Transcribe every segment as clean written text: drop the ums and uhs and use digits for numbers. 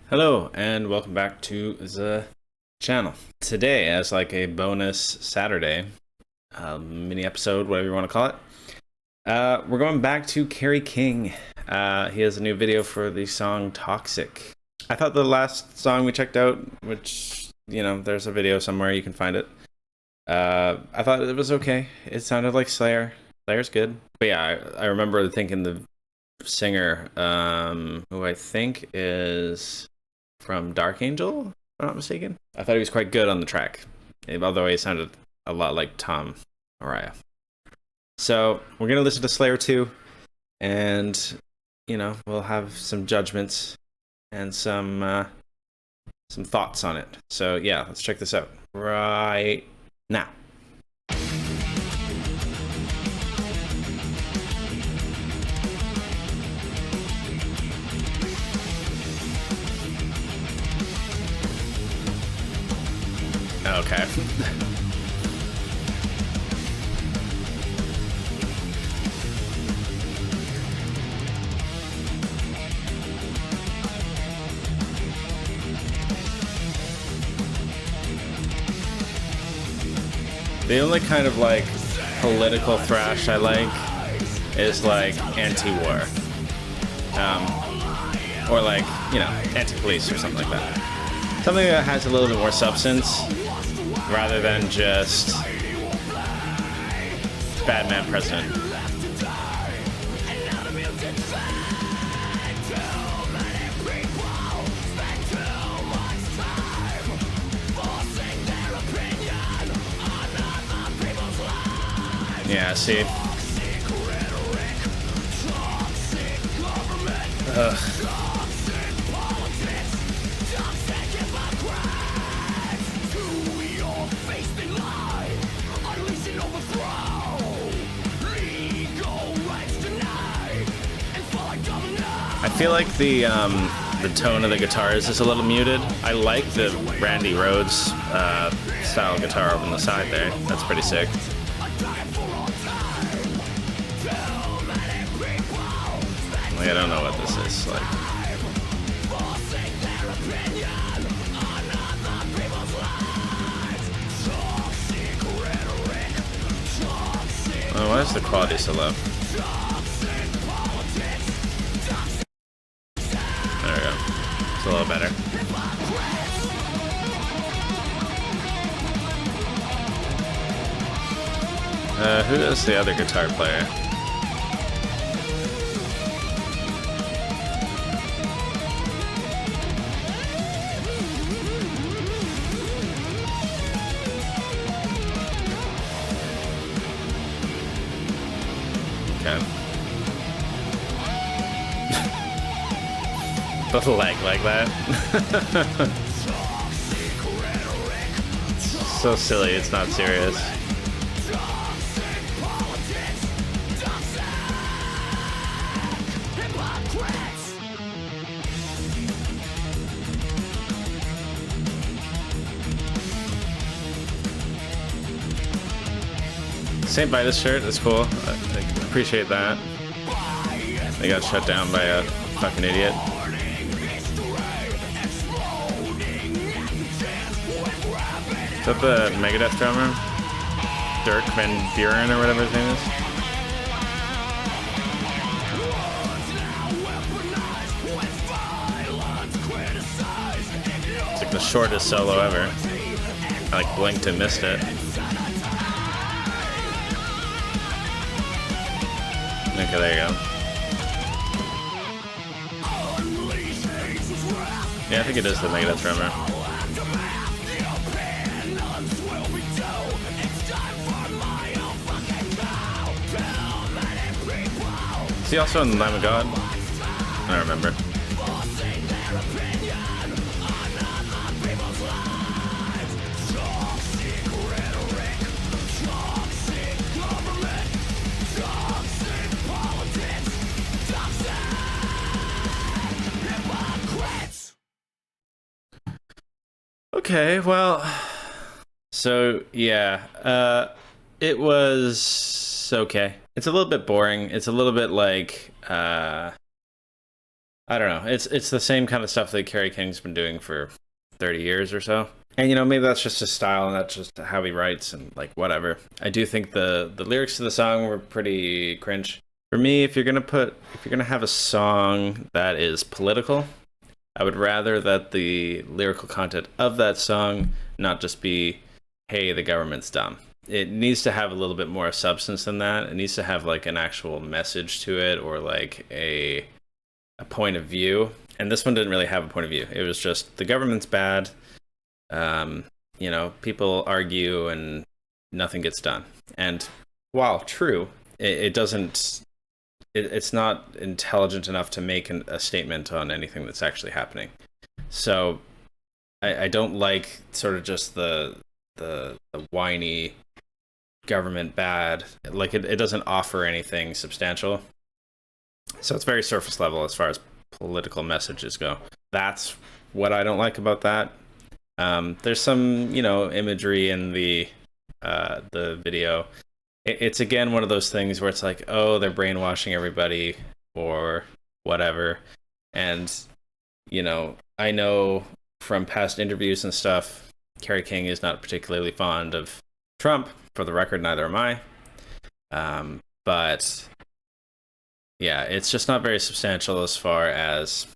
Hello and welcome back to the channel. Today, as like a bonus Saturday mini episode, whatever you want to call it, we're going back to Kerry King. He has a new video for the song Toxic. I thought the last song we checked out, which, you know, there's a video somewhere, you can find it. I thought it was okay. It sounded like Slayer. Slayer's good. But yeah, I remember thinking the singer, who I think is from Dark Angel, if I'm not mistaken. I thought he was quite good on the track, although he sounded a lot like Tom Araya. So we're gonna listen to Slayer 2, and you know, we'll have some judgments and some thoughts on it. So yeah, let's check this out right now. Okay. The only kind of like political thrash I like is like anti-war, or like, you know, anti-police or something like that. Something that has a little bit more substance rather than just bad man president. Yeah, see. Ugh. I feel like the tone of the guitars is a little muted. I like the Randy Rhoads style guitar over on the side there. That's pretty sick. Like, I don't know what this is like. Oh, why is the quality so low? There we go. It's a little better. Who is the other guitar player? Okay. The leg like that. So silly, it's not serious. Saint by this shirt, that's cool. I appreciate that. They got shut down by a fucking idiot. Is that the Megadeth drummer? Dirk Van Buren or whatever his name is? It's like the shortest solo ever. I like blinked and missed it. Okay, there you go. Yeah, I think it is the Megadeth drummer. Is he also in the Lamb of God? I don't remember. Okay, well, so yeah, it was okay. It's a little bit boring. It's a little bit like I don't know. It's the same kind of stuff that Kerry King's been doing for 30 years or so. And you know, maybe that's just his style and that's just how he writes and like whatever. I do think the lyrics to the song were pretty cringe. For me, if you're gonna have a song that is political, I would rather that the lyrical content of that song not just be, hey, the government's dumb. It needs to have a little bit more substance than that. It needs to have like an actual message to it or like a point of view. And this one didn't really have a point of view. It was just the government's bad. You know, people argue and nothing gets done. And while true, it doesn't. It's not intelligent enough to make a statement on anything that's actually happening. So I don't like sort of just the whiny government bad. Like it doesn't offer anything substantial. So it's very surface level as far as political messages go. That's what I don't like about that. There's some, you know, imagery in the video. It's again one of those things where it's like, oh, they're brainwashing everybody or whatever. And, you know, I know from past interviews and stuff, Kerry King is not particularly fond of Trump. For the record, neither am I. But yeah, it's just not very substantial as far as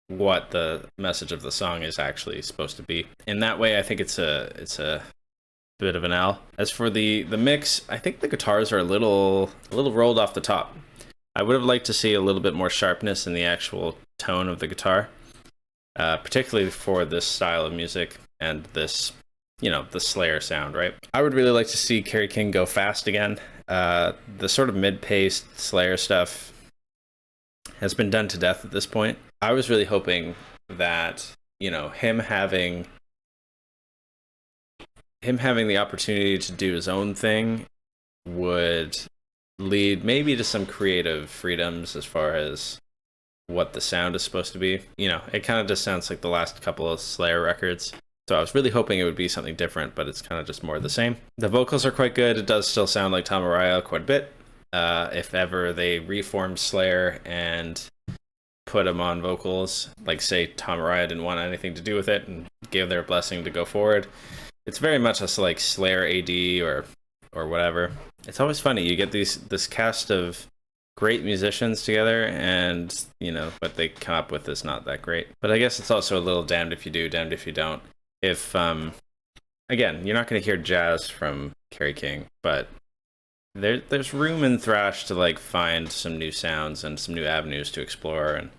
what the message of the song is actually supposed to be. In that way, I think it's a bit of an L. As for the mix, I think the guitars are a little rolled off the top. I would have liked to see a little bit more sharpness in the actual tone of the guitar, particularly for this style of music and this, you know, the Slayer sound, right? I would really like to see Kerry King go fast again. The sort of mid-paced Slayer stuff has been done to death at this point. I was really hoping that, you know, him having the opportunity to do his own thing would lead maybe to some creative freedoms as far as what the sound is supposed to be. You know, it kind of just sounds like the last couple of Slayer records. So I was really hoping it would be something different, but it's kind of just more of the same. The vocals are quite good. It does still sound like Tom Araya quite a bit. If ever they reformed Slayer and put him on vocals, like say Tom Araya didn't want anything to do with it and gave their blessing to go forward, it's very much a like Slayer AD or whatever. It's always funny. You get this cast of great musicians together, and you know what they come up with is not that great. But I guess it's also a little damned if you do, damned if you don't. If again, you're not going to hear jazz from Kerry King, but there's room in thrash to like find some new sounds and some new avenues to explore, and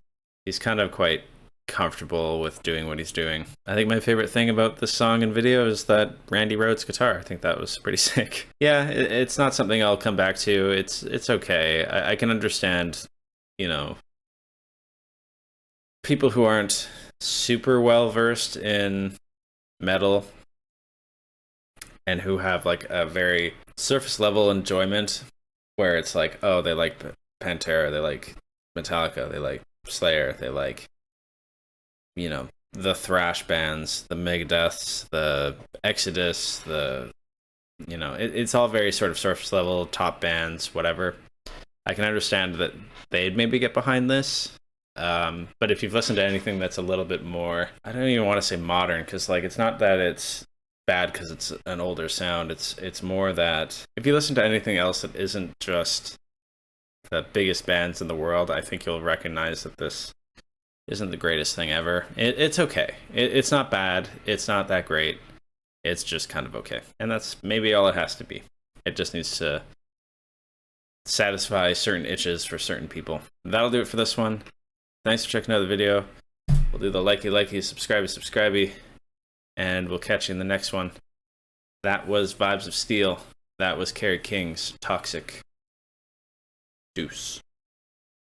he's kind of quite comfortable with doing what he's doing. I think my favorite thing about this song and video is that Randy Rhoads guitar. I think that was pretty sick. Yeah, it's not something I'll come back to. It's okay. I can understand, you know, people who aren't super well versed in metal and who have like a very surface level enjoyment where it's like, oh, they like Pantera, they like Metallica, they like Slayer, they like, you know, the thrash bands, the Megadeths, the Exodus, the, you know, it's all very sort of surface level, top bands, whatever. I can understand that they'd maybe get behind this. But if you've listened to anything that's a little bit more, I don't even want to say modern, because like it's not that it's bad because it's an older sound. It's more that if you listen to anything else that isn't just the biggest bands in the world, I think you'll recognize that this isn't the greatest thing ever. It's okay. It's not bad. It's not that great. It's just kind of okay. And that's maybe all it has to be. It just needs to satisfy certain itches for certain people. That'll do it for this one. Thanks for checking out the video. We'll do the likey, subscribey, and we'll catch you in the next one. That was Vibes of Steel. That was Kerry King's Toxic. Deuce.